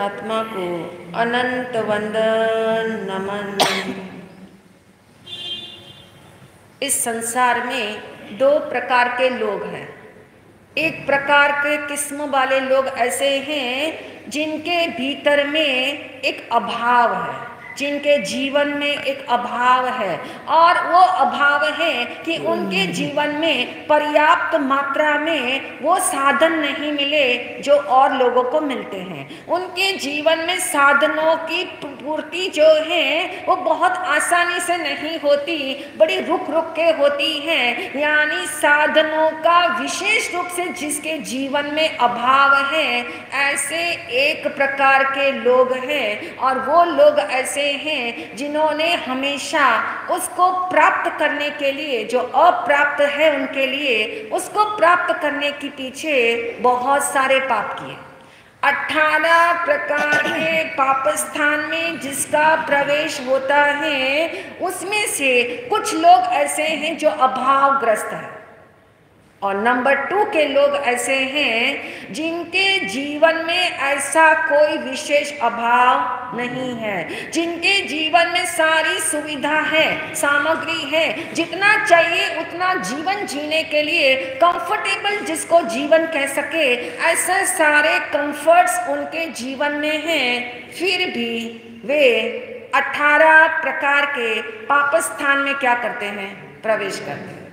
आत्मा को अनंत वंदन नमन। इस संसार में दो प्रकार के लोग हैं। एक प्रकार के किस्म वाले लोग ऐसे हैं जिनके भीतर में एक अभाव है, जिनके जीवन में एक अभाव है, और वो अभाव है कि उनके जीवन में पर्याप्त मात्रा में वो साधन नहीं मिले जो और लोगों को मिलते हैं। उनके जीवन में साधनों की पूर्ति जो है वो बहुत आसानी से नहीं होती, बड़ी रुक रुक के होती है। यानी साधनों का विशेष रूप से जिसके जीवन में अभाव है, ऐसे एक प्रकार के लोग हैं। और वो लोग ऐसे हैं जिन्होंने हमेशा उसको प्राप्त करने के लिए, जो अप्राप्त है उनके लिए, उसको प्राप्त करने के पीछे बहुत सारे पाप किए। 18 प्रकार के पाप स्थान में जिसका प्रवेश होता है, उसमें से कुछ लोग ऐसे हैं जो अभावग्रस्त हैं, और नंबर 2 के लोग ऐसे हैं जिनके जीवन में ऐसा कोई विशेष अभाव नहीं है, जिनके जीवन में सारी सुविधा है, सामग्री है, जितना चाहिए उतना जीवन जीने के लिए कंफर्टेबल जिसको जीवन कह सके, ऐसे सारे कंफर्ट्स उनके जीवन में हैं। फिर भी वे 18 प्रकार के पाप स्थान में क्या करते हैं? प्रवेश करते हैं।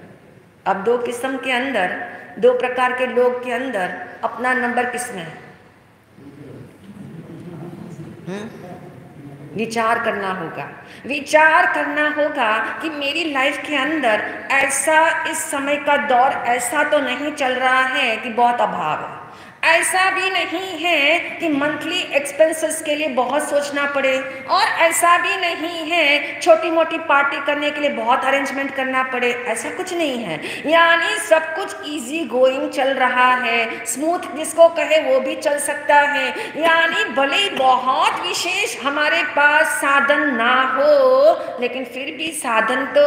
अब दो किस्म के अंदर, दो प्रकार के लोग के अंदर अपना नंबर किसमें है? विचार करना होगा, विचार करना होगा कि मेरी लाइफ के अंदर ऐसा इस समय का दौर ऐसा तो नहीं चल रहा है कि बहुत अभाव है, ऐसा भी नहीं है कि मंथली एक्सपेंसेस के लिए बहुत सोचना पड़े, और ऐसा भी नहीं है छोटी मोटी पार्टी करने के लिए बहुत अरेंजमेंट करना पड़े, ऐसा कुछ नहीं है। यानी सब कुछ इजी गोइंग चल रहा है, स्मूथ जिसको कहे वो भी चल सकता है। यानी भले ही बहुत विशेष हमारे पास साधन ना हो, लेकिन फिर भी साधन तो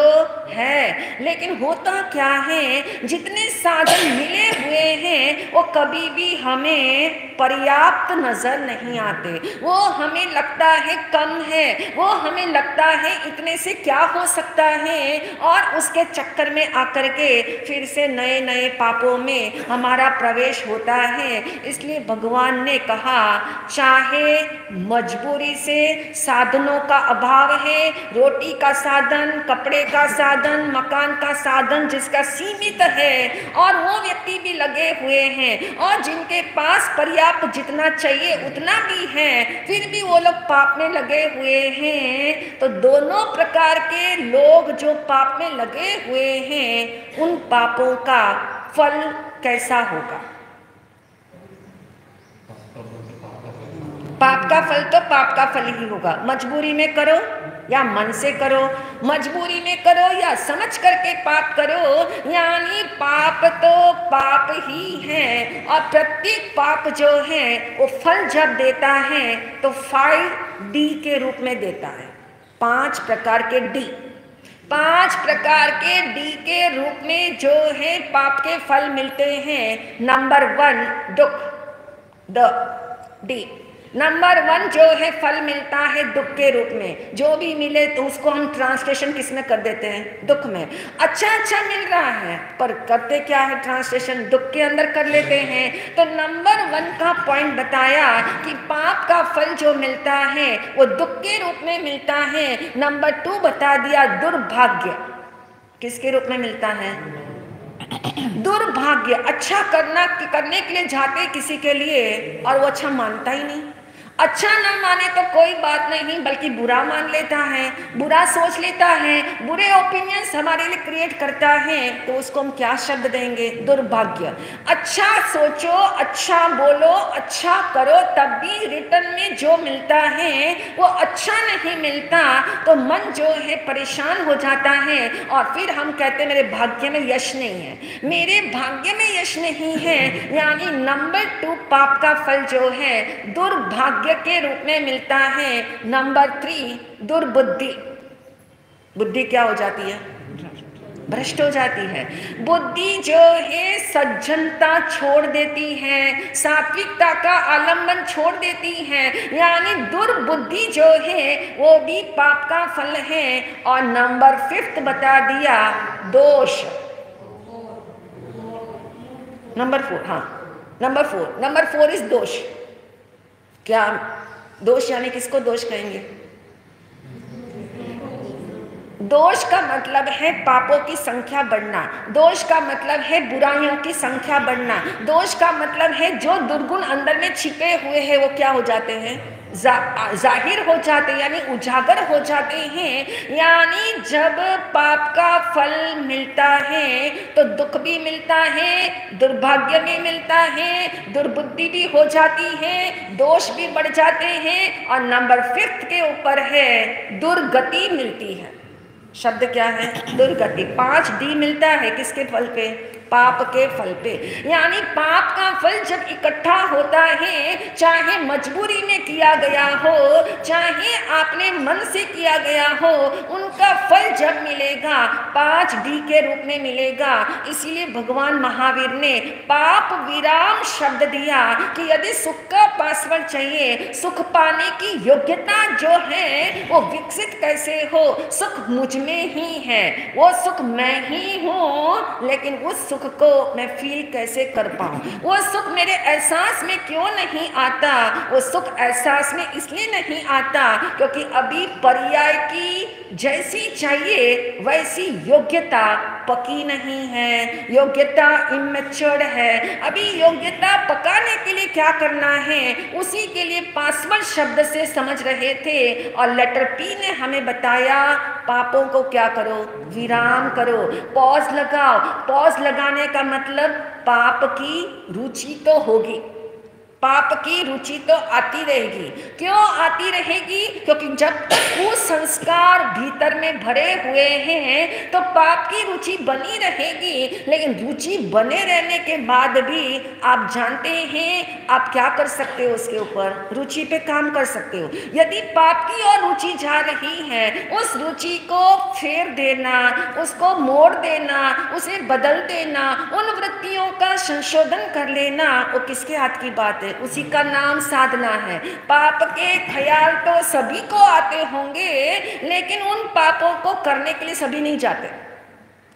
है। लेकिन होता क्या है, जितने साधन मिले हुए हैं वो कभी भी हमें पर्याप्त नजर नहीं आते। वो हमें लगता है कम है, वो हमें लगता है इतने से क्या हो सकता है, और उसके चक्कर में आकर के फिर से नए नए पापों में हमारा प्रवेश होता है। इसलिए भगवान ने कहा, चाहे मजबूरी से साधनों का अभाव है, रोटी का साधन, कपड़े का साधन, मकान का साधन जिसका सीमित है, और वो व्यक्ति भी लगे हुए हैं, और जिनके पास पर्याप्त जितना चाहिए उतना भी है, फिर भी वो लोग पाप में लगे हुए हैं। तो दोनों प्रकार के लोग जो पाप में लगे हुए हैं, उन पापों का फल कैसा होगा? पाप का फल तो पाप का फल ही होगा। मजबूरी में करो या मन से करो, मजबूरी में करो या समझ करके पाप करो, यानी पाप तो पाप ही है। और प्रत्येक पाप जो है वो फल जब देता है तो 5D के रूप में देता है। 5 प्रकार के डी, 5 प्रकार के डी के रूप में जो है पाप के फल मिलते हैं। नंबर 1 दुख, द डी। नंबर 1 जो है फल मिलता है दुख के रूप में। जो भी मिले तो उसको हम ट्रांसलेशन किस में कर देते हैं? दुख में। अच्छा अच्छा मिल रहा है, पर करते क्या है? ट्रांसलेशन दुख के अंदर कर लेते हैं। तो नंबर 1 का पॉइंट बताया कि पाप का फल जो मिलता है वो दुख के रूप में मिलता है। नंबर 2 बता दिया दुर्भाग्य किसके रूप में मिलता है? दुर्भाग्य। अच्छा करने के लिए जाते किसी के लिए, और वो अच्छा मानता ही नहीं। अच्छा ना माने तो कोई बात नहीं, बल्कि बुरा मान लेता है, बुरा सोच लेता है, बुरे ओपिनियंस हमारे लिए क्रिएट करता है, तो उसको हम क्या शब्द देंगे? दुर्भाग्य। अच्छा सोचो, अच्छा बोलो, अच्छा करो, तब भी रिटर्न में जो मिलता है वो अच्छा नहीं मिलता, तो मन जो है परेशान हो जाता है, और फिर हम कहते हैं मेरे भाग्य में यश नहीं है, मेरे भाग्य में यश नहीं है। यानी नंबर 2 पाप का फल जो है दुर्भाग्य के रूप में मिलता है। नंबर 3 दुर्बुद्धि। बुद्धि क्या हो जाती है? भ्रष्ट हो जाती है। बुद्धि जो है सज्जनता छोड़ देती है, सात्विकता का आलंबन छोड़ देती है, यानी दुर्बुद्धि जो है वो भी पाप का फल है। और नंबर 5 बता दिया, दोष। नंबर 4, हाँ नंबर 4 इज दोष। क्या दोष यानी किसको दोष कहेंगे? दोष का मतलब है पापों की संख्या बढ़ना, दोष का मतलब है बुराइयों की संख्या बढ़ना, दोष का मतलब है जो दुर्गुण अंदर में छिपे हुए हैं वो क्या हो जाते हैं, जाहिर हो जाते हैं, यानी उजागर हो जाते हैं। यानी जब पाप का फल मिलता है तो दुख भी मिलता है, दुर्भाग्य भी मिलता है, दुर्बुद्धि भी हो जाती है, दोष भी बढ़ जाते हैं, और नंबर 5 के ऊपर है दुर्गति मिलती है। शब्द क्या है? दुर्गति। 5D मिलता है किसके फल पे? पाप के फल पे। यानी पाप का फल जब इकट्ठा होता है, चाहे मजबूरी में किया गया हो, चाहे आपने मन से किया गया हो, उनका फल जब मिलेगा 5D के रूप में मिलेगा। इसीलिए भगवान महावीर ने पाप विराम शब्द दिया कि यदि सुख का पासवर्ड चाहिए, सुख पाने की योग्यता जो है वो विकसित कैसे हो, सुख मुझ में ही है, वो सुख मैं ही हूँ, लेकिन उस सुख को मैं फील कैसे कर पाऊं, वो सुख मेरे एहसास में क्यों नहीं आता? वो सुख एहसास में इसलिए नहीं आता क्योंकि अभी पर्याय की जैसी चाहिए वैसी योग्यता पकी नहीं है, योग्यता इमेच्योर्ड है। अभी योग्यता पकाने के लिए क्या करना है, उसी के लिए पासवर्ड शब्द से समझ रहे थे, और लेटर पी ने हमें बताया पापों को क्या करो, विराम करो, पॉज लगाओ। पॉज लगाने का मतलब पाप की रुचि तो होगी, पाप की रुचि तो आती रहेगी। क्यों आती रहेगी? क्योंकि जब तक वो संस्कार भीतर में भरे हुए हैं तो पाप की रुचि बनी रहेगी। लेकिन रुचि बने रहने के बाद भी आप जानते हैं आप क्या कर सकते हो, उसके ऊपर रुचि पे काम कर सकते हो। यदि पाप की ओर रुचि जा रही है, उस रुचि को फेर देना, उसको मोड़ देना, उसे बदल देना, उन वृत्तियों का संशोधन कर लेना, वो किसके हाथ की बात है? उसी का नाम साधना है। पाप के ख्याल तो सभी को आते होंगे, लेकिन उन पापों को करने के लिए सभी नहीं जाते।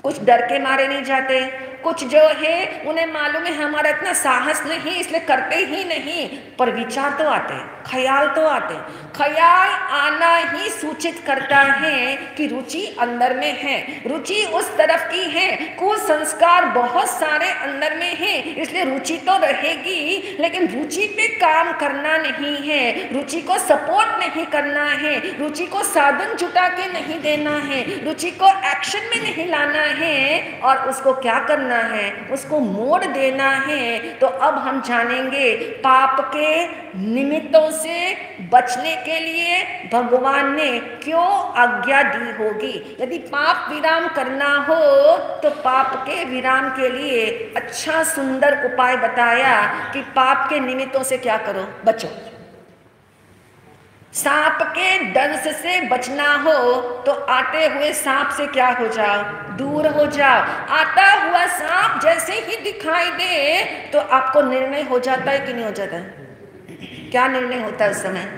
कुछ डर के मारे नहीं जाते, कुछ जो है उन्हें मालूम है हमारा इतना साहस नहीं इसलिए करते ही नहीं, पर विचार तो आते हैं, ख्याल तो आते हैं। ख्याल आना ही सूचित करता है कि रुचि अंदर में है, रुचि उस तरफ की है, कुसंस्कार बहुत सारे अंदर में है, इसलिए रुचि तो रहेगी, लेकिन रुचि पे काम करना नहीं है, रुचि को सपोर्ट नहीं करना है, रुचि को साधन जुटा के नहीं देना है, रुचि को एक्शन में नहीं लाना है, और उसको क्या करना है, उसको मोड़ देना है। तो अब हम जानेंगे पाप के निमित्तों से बचने के लिए भगवान ने क्यों आज्ञा दी होगी। यदि पाप विराम करना हो तो पाप के विराम के लिए अच्छा सुंदर उपाय बताया कि पाप के निमित्तों से क्या करो, बचो। सांप के डंस से बचना हो तो आते हुए सांप से क्या हो जाओ, दूर हो जाओ। आता हुआ सांप जैसे ही दिखाई दे तो आपको निर्णय हो जाता है कि नहीं हो जाता है? क्या निर्णय होता है उस समय?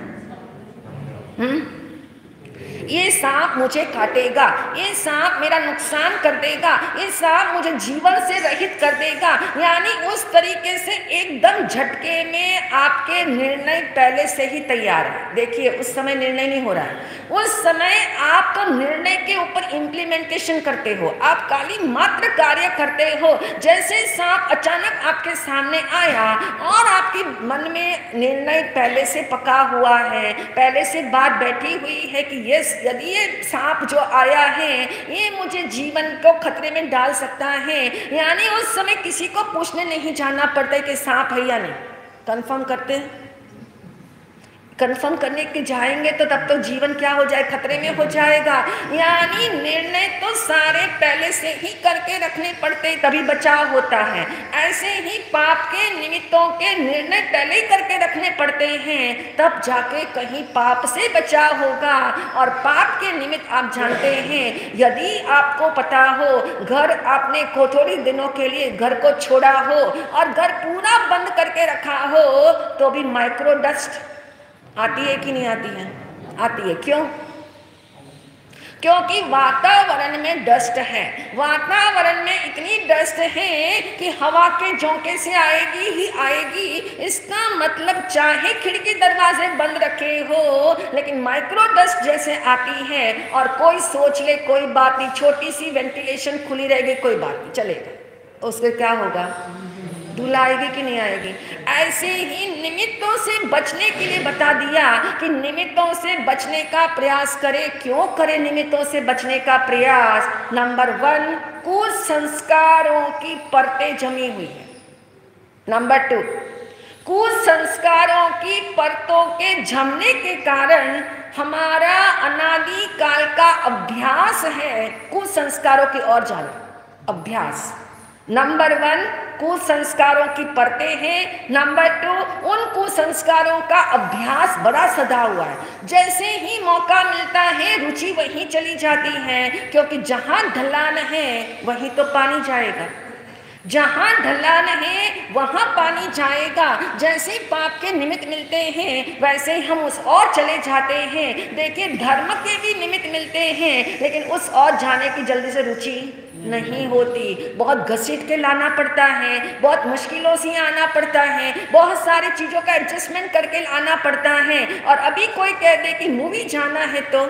ये सांप मुझे काटेगा, ये सांप मेरा नुकसान कर देगा, ये सांप मुझे जीवन से रहित कर देगा, यानी उस तरीके से एकदम झटके में आपके निर्णय पहले से ही तैयार है। देखिए उस समय निर्णय नहीं हो रहा है, उस समय आप तो निर्णय के ऊपर इम्प्लीमेंटेशन करते हो, आप काली मात्र कार्य करते हो। जैसे सांप अचानक आपके सामने आया और आपके मन में निर्णय पहले से पका हुआ है, पहले से बात बैठी हुई है कि ये यदि ये सांप जो आया है ये मुझे जीवन को खतरे में डाल सकता है, यानी उस समय किसी को पूछने नहीं जाना पड़ता है कि सांप है या नहीं, कंफर्म करते हैं। कंफर्म करने के जाएंगे तो तब तो जीवन क्या हो जाए, खतरे में हो जाएगा। यानी निर्णय तो सारे पहले से ही करके रखने पड़ते तभी बचाव होता है। ऐसे ही पाप के निमित्तों के निर्णय पहले ही करके रखने पड़ते हैं, तब जाके कहीं पाप से बचाव होगा। और पाप के निमित्त आप जानते हैं, यदि आपको पता हो घर आपने को थोड़ी दिनों के लिए घर को छोड़ा हो और घर पूरा बंद करके रखा हो, तो भी माइक्रो डस्ट आती है कि नहीं आती है? आती है। क्यों? क्योंकि वातावरण में डस्ट है। वातावरण में इतनी डस्ट है कि हवा के झोंके से आएगी ही आएगी। इसका मतलब चाहे खिड़की दरवाजे बंद रखे हो, लेकिन माइक्रो डस्ट जैसे आती है और कोई सोच ले कोई बात नहीं, छोटी सी वेंटिलेशन खुली रहेगी, कोई बात नहीं, चलेगा, उससे क्या होगा, धूल आएगी कि नहीं आएगी। ऐसे ही निमित्तों से बचने के लिए बता दिया कि निमित्तों से बचने का प्रयास करें। क्यों करें निमित्तों से बचने का प्रयास? नंबर 1, कुसंस्कारों की परतें जमी हुई है। नंबर 2, कुसंस्कारों की परतों के जमने के कारण हमारा अनादि काल का अभ्यास है कुसंस्कारों की ओर जाना, अभ्यास। नंबर 1, कुसंस्कारों की परतें हैं। नंबर 2, उन कुसंस्कारों का अभ्यास बड़ा सदा हुआ है। जैसे ही मौका मिलता है रुचि वहीं चली जाती है, क्योंकि जहां ढलान है वहीं तो पानी जाएगा, जहां ढलान है वहां पानी जाएगा। जैसे पाप के निमित्त मिलते हैं वैसे ही हम उस ओर चले जाते हैं। देखिए धर्म के भी निमित्त मिलते हैं, लेकिन उस ओर जाने की जल्दी से रुचि नहीं होती। बहुत घसीट के लाना पड़ता है, बहुत मुश्किलों से आना पड़ता है, बहुत सारी चीजों का एडजस्टमेंट करके लाना पड़ता है। और अभी कोई कह दे कि मूवी जाना है तो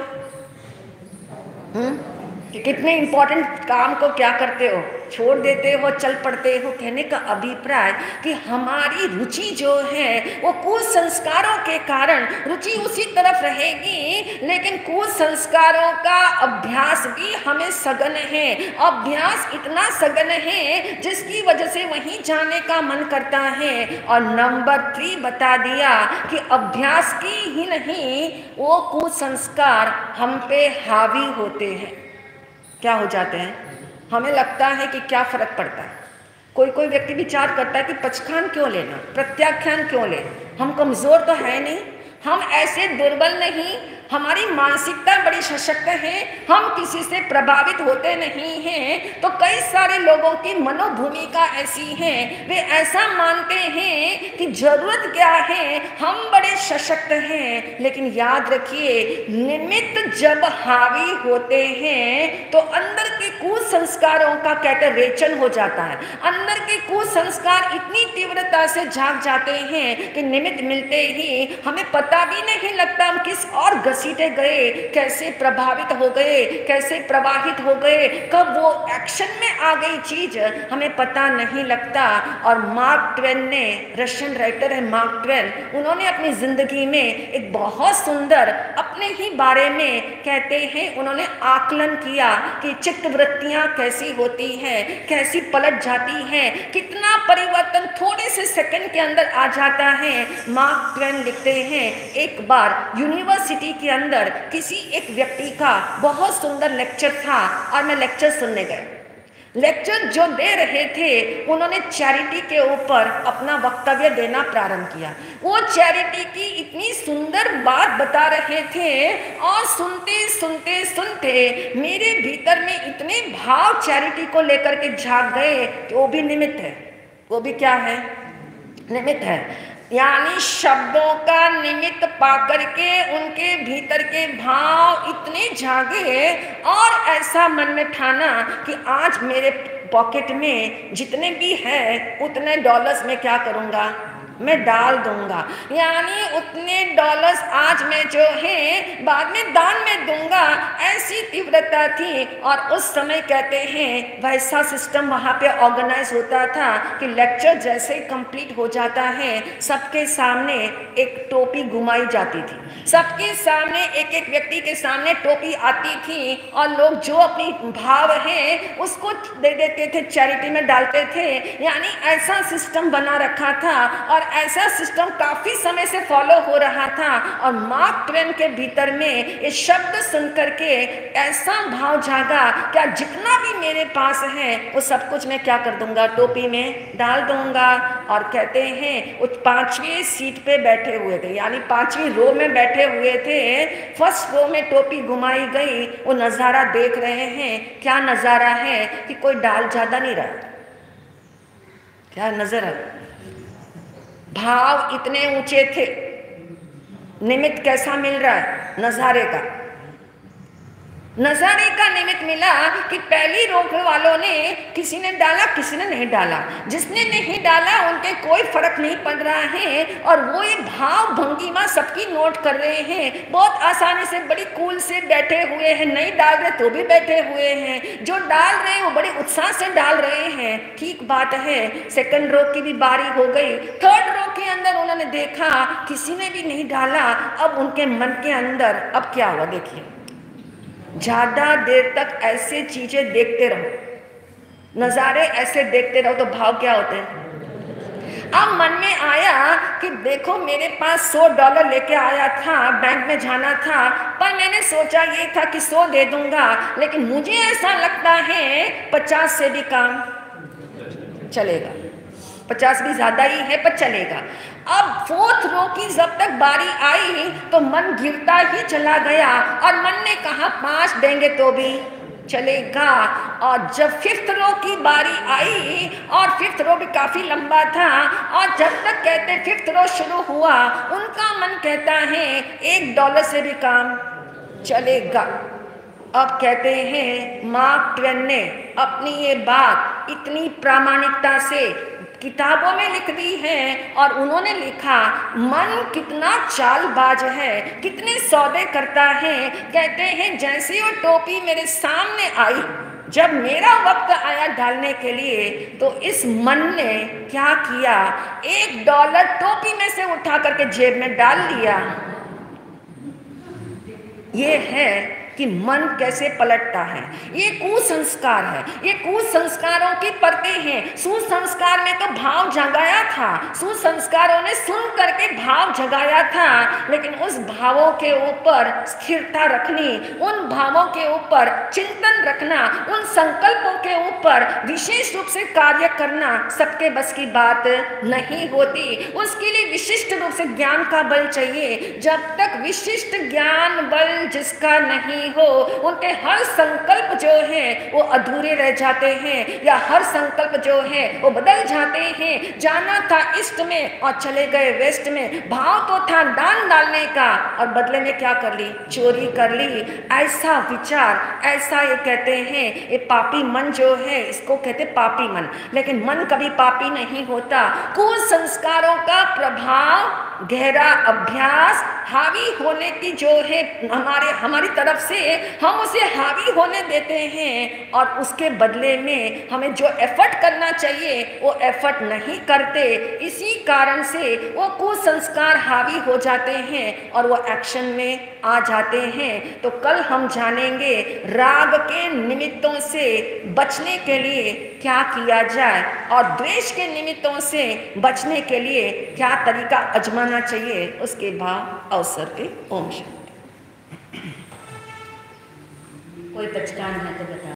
कि कितने इंपॉर्टेंट काम को क्या करते हो, छोड़ देते हो, चल पड़ते हो। कहने का अभिप्राय कि हमारी रुचि जो है वो कुसंस्कारों के कारण रुचि उसी तरफ रहेगी, लेकिन कुसंस्कारों का अभ्यास भी हमें सघन है। अभ्यास इतना सघन है जिसकी वजह से वहीं जाने का मन करता है। और नंबर 3 बता दिया कि अभ्यास की ही नहीं, वो कुसंस्कार हम पे हावी होते हैं। क्या हो जाते हैं? हमें लगता है कि क्या फर्क पड़ता है। कोई व्यक्ति विचार करता है कि पचखान क्यों लेना, प्रत्याख्यान क्यों ले, हम कमजोर तो है नहीं, हम ऐसे दुर्बल नहीं, हमारी मानसिकता बड़ी सशक्त है, हम किसी से प्रभावित होते नहीं हैं। तो कई सारे लोगों की मनोभूमिका ऐसी है, वे ऐसा मानते हैं कि जरूरत क्या है, हम बड़े सशक्त हैं। लेकिन याद रखिए, निमित्त जब हावी होते हैं तो अंदर के कुसंस्कारों का कहते रेचन हो जाता है। अंदर के कुसंस्कार इतनी तीव्रता से जाग जाते हैं कि निमित्त मिलते ही हमें पता भी नहीं लगता हम किस और घसीटे गए, कैसे प्रभावित हो गए, कैसे प्रवाहित हो गए, कब वो एक्शन में आ गई चीज हमें पता नहीं लगता। और मार्क ट्वेन ने, रशियन राइटर है मार्क ट्वेन, उन्होंने अपनी जिंदगी में एक बहुत सुंदर अपने ही बारे में कहते हैं, उन्होंने आकलन किया कि चित्तवृत्तियां कैसी होती हैं, कैसी पलट जाती हैं, कितना परिवर्तन थोड़े से सेकंड के अंदर आ जाता है। मार्क ट्वेन लिखते हैं, एक बार यूनिवर्सिटी के अंदर किसी एक व्यक्ति का बहुत सुंदर लेक्चर था और मैं लेक्चर सुनने गए। लेक्चर जो दे रहे थे उन्होंने चैरिटी के ऊपर अपना वक्तव्य देना प्रारंभ किया। वो चैरिटी की इतनी सुंदर बात बता रहे थे और सुनते सुनते सुनते मेरे भीतर में इतने भाव चैरिटी को लेकर के जाग गए कि वो भी निमित्त है। वो भी क्या है? निमित्त है। यानी शब्दों का निमित्त पाकर के उनके भीतर के भाव इतने जागे और ऐसा मन में ठाना कि आज मेरे पॉकेट में जितने भी है उतने डॉलर्स में क्या करूँगा, मैं डाल दूंगा। यानी उतने डॉलर्स आज मैं जो है बाद में दान में दूंगा, ऐसी तीव्रता थी। और उस समय कहते हैं वैसा सिस्टम वहाँ पे ऑर्गेनाइज होता था कि लेक्चर जैसे कंप्लीट हो जाता है सबके सामने एक टोपी घुमाई जाती थी, सबके सामने एक एक व्यक्ति के सामने टोपी आती थी और लोग जो अपनी भाव है उसको दे देते थे, चैरिटी में डालते थे। यानी ऐसा सिस्टम बना रखा था। और ऐसा सिस्टम काफी समय से फॉलो हो रहा था और मार्क ट्वेन के भीतर में ये शब्द सुनकर के ऐसा भाव जागा, क्या जितना भी मेरे पास है वो सब कुछ मैं क्या कर दूंगा, टोपी में डाल दूंगा। और कहते हैं उस 5वीं सीट पे बैठे हुए थे, यानी 5वीं रो में बैठे हुए थे। फर्स्ट रो में टोपी घुमाई गई, वो नजारा देख रहे हैं। क्या नजारा है कि कोई डाल ज्यादा नहीं रहा। क्या नजर है, भाव इतने ऊंचे थे। निमित्त कैसा मिल रहा है नजारे का? नजारे का निमित्त मिला कि पहली रो वालों ने, किसी ने डाला किसी ने नहीं डाला। जिसने नहीं डाला उनके कोई फर्क नहीं पड़ रहा है और वो ये भाव भंगिमा सबकी नोट कर रहे हैं। बहुत आसानी से बड़ी कूल से बैठे हुए हैं, नहीं डाल रहे तो भी बैठे हुए हैं। जो डाल रहे हैं वो बड़े उत्साह से डाल रहे हैं। ठीक बात है। सेकंड रो की भी बारी हो गई। थर्ड रो के अंदर उन्होंने देखा किसी ने भी नहीं डाला। अब उनके मन के अंदर अब क्या हुआ देखिए, ज्यादा देर तक ऐसे चीजें देखते रहो, नजारे ऐसे देखते रहो तो भाव क्या होते हैं। अब मन में आया कि देखो मेरे पास $100 लेके आया था, बैंक में जाना था, पर मैंने सोचा ये था कि 100 दे दूंगा, लेकिन मुझे ऐसा लगता है 50 से भी काम चलेगा। 50 भी ज्यादा ही है पर चलेगा। अब फोर्थ रो की जब तक बारी आई तो मन गिरता ही चला गया और मन ने कहा 5 देंगे तो भी चलेगा। और जब 5th रो की बारी आई और 5th रो भी काफी लंबा था और जब तक कहते 5th रो शुरू हुआ, उनका मन कहता है $1 से भी काम चलेगा। अब कहते हैं मार्क ट्वेन ने अपनी ये बात इतनी प्रामाणिकता से किताबों में लिख दी है और उन्होंने लिखा मन कितना चालबाज है, कितने सौदे करता है। कहते हैं जैसे वो टोपी मेरे सामने आई, जब मेरा वक्त आया डालने के लिए, तो इस मन ने क्या किया, $1 टोपी में से उठा करके जेब में डाल लिया। ये है कि मन कैसे पलटता है। ये कुसंस्कार है, ये कुसंस्कारों की परतें हैं। सुसंस्कार में तो भाव जगाया था, सुसंस्कारों ने सुन करके भाव जगाया था, लेकिन उस भावों के ऊपर स्थिरता रखनी, उन भावों के ऊपर चिंतन रखना, उन संकल्पों के ऊपर विशेष रूप से कार्य करना सबके बस की बात नहीं होती। उसके लिए विशिष्ट रूप से ज्ञान का बल चाहिए। जब तक विशिष्ट ज्ञान बल जिसका नहीं हो, उनके हर संकल्प जो है वो अधूरे रह जाते हैं या हर संकल्प जो है वो बदल जाते हैं। जाना था ईस्ट में और चले गए वेस्ट में। भाव तो था दान डालने का और बदले में क्या कर ली, चोरी कर ली। ऐसा विचार, ऐसा ये कहते हैं ये पापी मन जो है, इसको कहते पापी मन। लेकिन मन कभी पापी नहीं होता। कुसंस्कारों का प्रभाव, गहरा अभ्यास, हावी होने की जो है हमारी तरफ से हम उसे हावी होने देते हैं और उसके बदले में हमें जो एफर्ट करना चाहिए वो एफर्ट नहीं करते। इसी कारण से वो कुसंस्कार हावी हो जाते हैं और वो एक्शन में आ जाते हैं। तो कल हम जानेंगे राग के निमित्तों से बचने के लिए क्या किया जाए और द्वेष के निमित्तों से बचने के लिए क्या तरीका आजमाना चाहिए। उसके बाद अवसर के ओम शांति। कोई पचकान है तो बता।